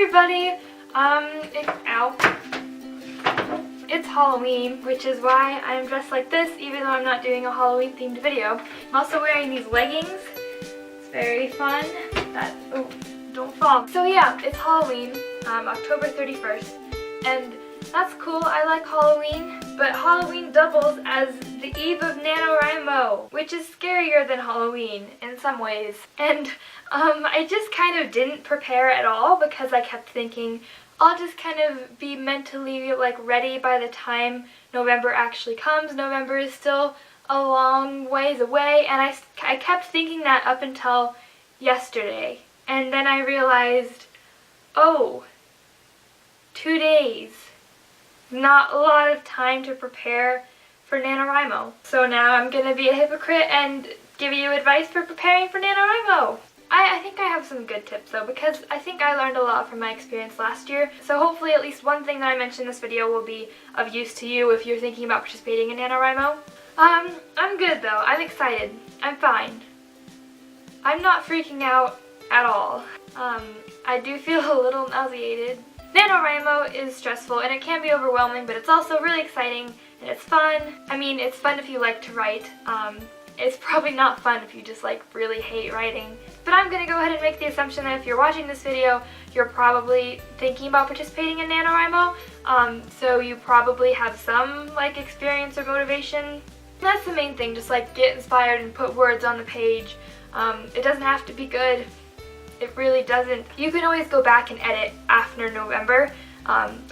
everybody! It's Halloween, which is why I'm dressed like this, even though I'm not doing a Halloween themed video. I'm also wearing these leggings. It's very fun. Oh, don't fall. So yeah, it's Halloween, October 31st, and that's cool. I like Halloween, but Halloween doubles as the eve of NaNoWriMo, which is scarier than Halloween in some ways. And I just kind of didn't prepare at all because I kept thinking I'll just kind of be mentally ready by the time November actually comes. November is still a long ways away, and I kept thinking that up until yesterday. And then I realized, oh, 2 days. Not a lot of time to prepare for NaNoWriMo. So now I'm going to be a hypocrite and give you advice for preparing for NaNoWriMo. I think I have some good tips though, because I think I learned a lot from my experience last year. So hopefully at least one thing that I mentioned in this video will be of use to you if you're thinking about participating in NaNoWriMo. I'm good though. I'm excited. I'm fine. I'm not freaking out at all. I do feel a little nauseated. NaNoWriMo is stressful and it can be overwhelming, but it's also really exciting and it's fun. I mean, it's fun if you like to write. It's probably not fun if you just really hate writing. But I'm going to go ahead and make the assumption that if you're watching this video, you're probably thinking about participating in NaNoWriMo. So you probably have some experience or motivation. That's the main thing, just get inspired and put words on the page. It doesn't have to be good. It really doesn't. You can always go back and edit after November,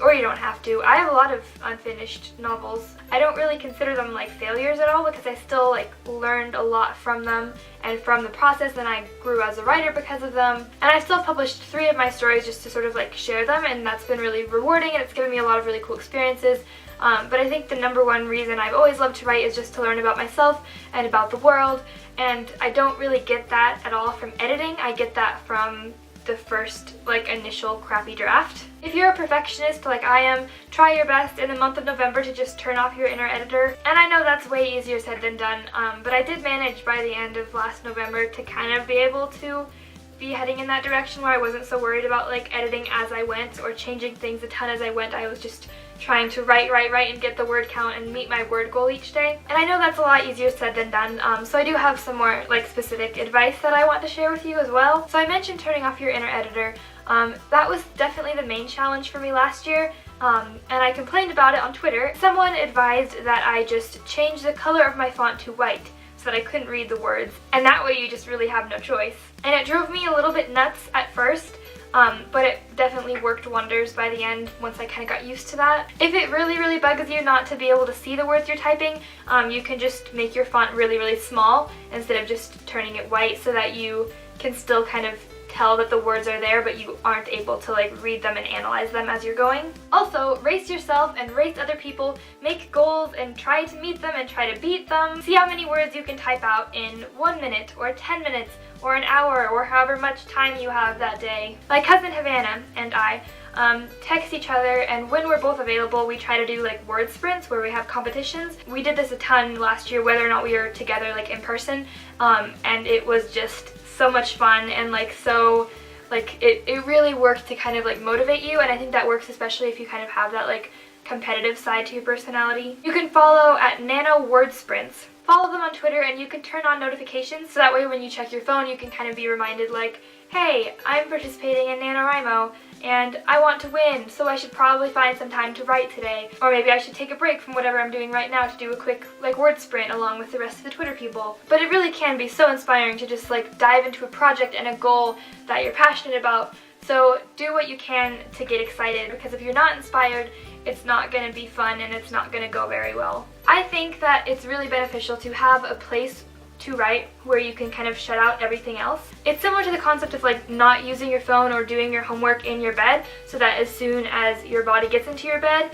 or you don't have to. I have a lot of unfinished novels. I don't really consider them failures at all because I still learned a lot from them and from the process, and I grew as a writer because of them. And I've still published 3 of my stories just to sort of share them, and that's been really rewarding and it's given me a lot of really cool experiences. But I think the #1 reason I've always loved to write is just to learn about myself and about the world, and I don't really get that at all from editing. I get that from the first initial crappy draft. If you're a perfectionist like I am, try your best in the month of November to just turn off your inner editor. And I know that's way easier said than done, but I did manage by the end of last November to kind of be able to be heading in that direction where I wasn't so worried about editing as I went or changing things a ton as I went. I was just trying to write and get the word count and meet my word goal each day. And I know that's a lot easier said than done, so I do have some more specific advice that I want to share with you as well. So I mentioned turning off your inner editor. That was definitely the main challenge for me last year, and I complained about it on Twitter. Someone advised that I just change the color of my font to white so that I couldn't read the words, and that way you just really have no choice. And it drove me a little bit nuts at first, but it definitely worked wonders by the end once I kind of got used to that. If it really bugs you not to be able to see the words you're typing, you can just make your font really small instead of just turning it white so that you can still kind of tell that the words are there, but you aren't able to read them and analyze them as you're going. Also, race yourself and race other people, make goals and try to meet them and try to beat them. See how many words you can type out in 1 minute or 10 minutes or an hour or however much time you have that day. My cousin Havana and I text each other, and when we're both available we try to do word sprints where we have competitions. We did this a ton last year whether or not we were together in person, and it was just so much fun, and it really worked to kind of motivate you, and I think that works especially if you kind of have that competitive side to your personality. You can follow at Nano Word Sprints. Follow them on Twitter, and you can turn on notifications so that way when you check your phone you can kind of be reminded hey, I'm participating in NaNoWriMo and I want to win, so I should probably find some time to write today. Or maybe I should take a break from whatever I'm doing right now to do a quick word sprint along with the rest of the Twitter people. But it really can be so inspiring to just dive into a project and a goal that you're passionate about. So do what you can to get excited, because if you're not inspired, it's not going to be fun and it's not going to go very well. I think that it's really beneficial to have a place to write where you can kind of shut out everything else. It's similar to the concept of not using your phone or doing your homework in your bed, so that as soon as your body gets into your bed,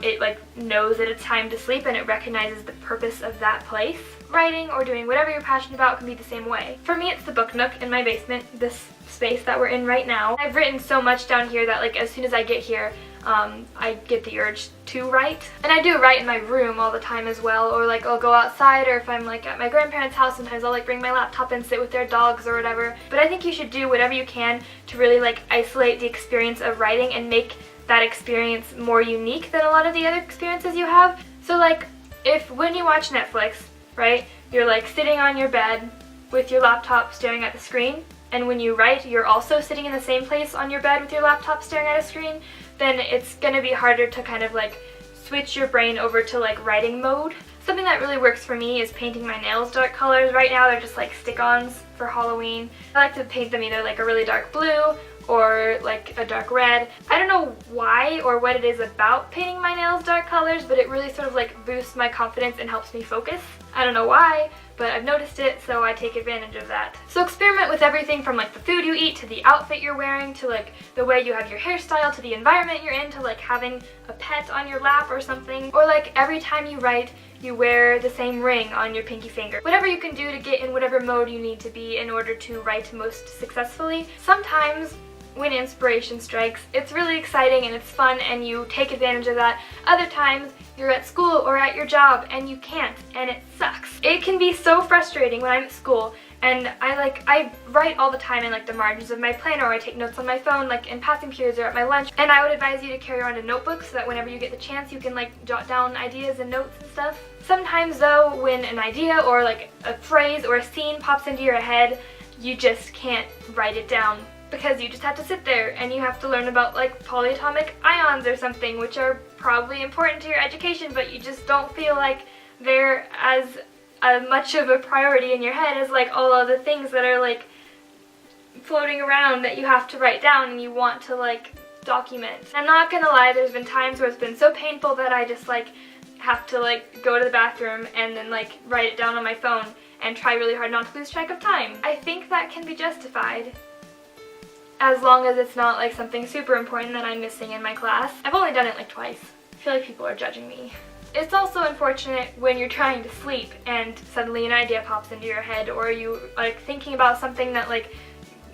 it knows that it's time to sleep and it recognizes the purpose of that place. Writing or doing whatever you're passionate about can be the same way. For me, it's the book nook in my basement, this space that we're in right now. I've written so much down here that as soon as I get here, I get the urge to write. And I do write in my room all the time as well, or like I'll go outside, or if I'm like at my grandparents' house, sometimes I'll like bring my laptop and sit with their dogs or whatever. But I think you should do whatever you can to really like isolate the experience of writing and make that experience more unique than a lot of the other experiences you have. So like if when you watch Netflix, right, you're like sitting on your bed with your laptop staring at the screen, and when you write you're also sitting in the same place on your bed with your laptop staring at a screen, then it's gonna be harder to kind of like switch your brain over to like writing mode. Something that really works for me is painting my nails dark colors. Right now they're just like stick-ons for Halloween. I like to paint them either like a really dark blue or like a dark red. I don't know why or what it is about painting my nails dark colors, but it really sort of like boosts my confidence and helps me focus. I don't know why, but I've noticed it, so I take advantage of that. So experiment with everything from like the food you eat to the outfit you're wearing to like the way you have your hairstyle to the environment you're in to like having a pet on your lap or something. Or like every time you write, you wear the same ring on your pinky finger. Whatever you can do to get in whatever mode you need to be in order to write most successfully. Sometimes when inspiration strikes, it's really exciting and it's fun and you take advantage of that. Other times you're at school or at your job and you can't, and it sucks. It can be so frustrating when I'm at school and I write all the time in like the margins of my planner, or I take notes on my phone like in passing periods or at my lunch. And I would advise you to carry around a notebook so that whenever you get the chance you can like jot down ideas and notes and stuff. Sometimes though, when an idea or like a phrase or a scene pops into your head, you just can't write it down, because you just have to sit there and you have to learn about like polyatomic ions or something, which are probably important to your education, but you just don't feel like they're as much of a priority in your head as like all other things that are like floating around that you have to write down and you want to like document. I'm not gonna lie, there's been times where it's been so painful that I just like have to like go to the bathroom and then like write it down on my phone and try really hard not to lose track of time. I think that can be justified, as long as it's not like something super important that I'm missing in my class. I've only done it like twice. I feel like people are judging me. It's also unfortunate when you're trying to sleep and suddenly an idea pops into your head, or you like thinking about something that like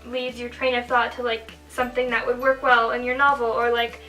leads your train of thought to like something that would work well in your novel, or like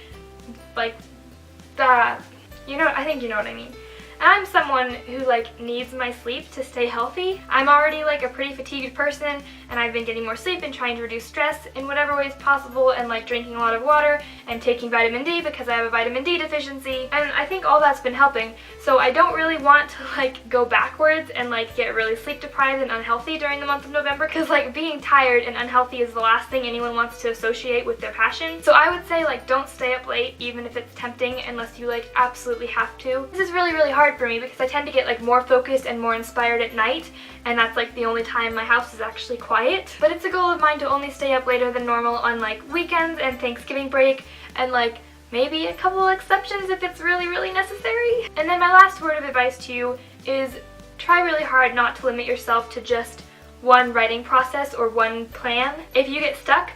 that. You know, I think you know what I mean. And I'm someone who like needs my sleep to stay healthy. I'm already like a pretty fatigued person, and I've been getting more sleep and trying to reduce stress in whatever ways possible, and like drinking a lot of water and taking vitamin D because I have a vitamin D deficiency, and I think all that's been helping. So I don't really want to like go backwards and like get really sleep deprived and unhealthy during the month of November, because like being tired and unhealthy is the last thing anyone wants to associate with their passion. So I would say like don't stay up late even if it's tempting, unless you like absolutely have to. This is really hard for me because I tend to get like more focused and more inspired at night, and that's like the only time my house is actually quiet. But it's a goal of mine to only stay up later than normal on like weekends and Thanksgiving break, and like maybe a couple of exceptions if it's really necessary. And then my last word of advice to you is try really hard not to limit yourself to just one writing process or one plan. If you get stuck,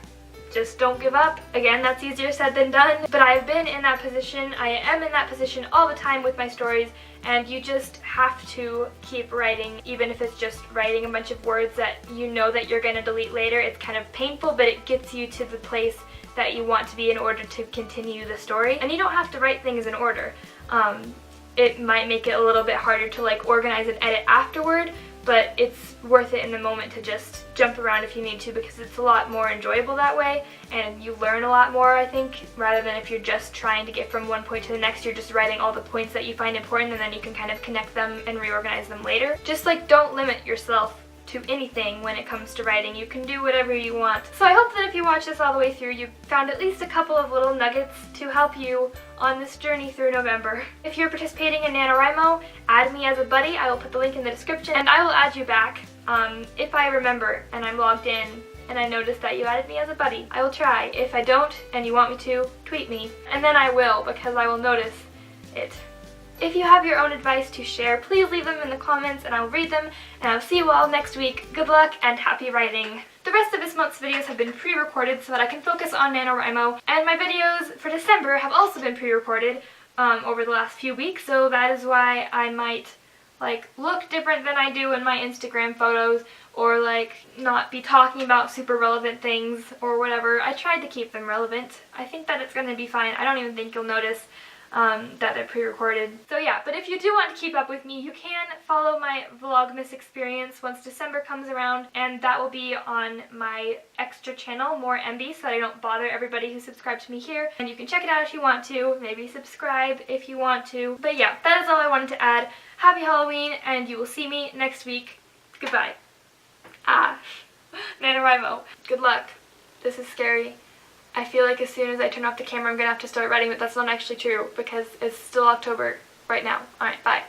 just don't give up. Again, that's easier said than done, but I've been in that position. I am in that position all the time with my stories, and you just have to keep writing, even if it's just writing a bunch of words that you know that you're going to delete later. It's kind of painful, but it gets you to the place that you want to be in order to continue the story. And you don't have to write things in order. It might make it a little bit harder to like organize and edit afterward, but it's worth it in the moment to just jump around if you need to, because it's a lot more enjoyable that way and you learn a lot more, I think, rather than if you're just trying to get from one point to the next. You're just writing all the points that you find important and then you can kind of connect them and reorganize them later. Just like don't limit yourself to anything when it comes to writing. You can do whatever you want. So I hope that if you watch this all the way through, you found at least a couple of little nuggets to help you on this journey through November. If you're participating in NaNoWriMo, add me as a buddy. I will put the link in the description, and I will add you back if I remember and I'm logged in and I notice that you added me as a buddy. I will try. If I don't and you want me to, tweet me, and then I will, because I will notice it. If you have your own advice to share, please leave them in the comments and I will read them, and I'll see you all next week. Good luck and happy writing! The rest of this month's videos have been pre-recorded so that I can focus on NaNoWriMo, and my videos for December have also been pre-recorded over the last few weeks, so that is why I might like look different than I do in my Instagram photos, or like not be talking about super relevant things or whatever. I tried to keep them relevant. I think that it's going to be fine. I don't even think you'll notice that they're pre-recorded. So yeah, but if you do want to keep up with me, you can follow my Vlogmas experience once December comes around, and that will be on my extra channel, More MB, so that I don't bother everybody who subscribed to me here. And you can check it out if you want to, maybe subscribe if you want to. But yeah, that is all I wanted to add. Happy Halloween, and you will see me next week. Goodbye. NaNoWriMo. Good luck. This is scary. I feel like as soon as I turn off the camera I'm gonna have to start writing, but that's not actually true because it's still October right now. Alright, bye.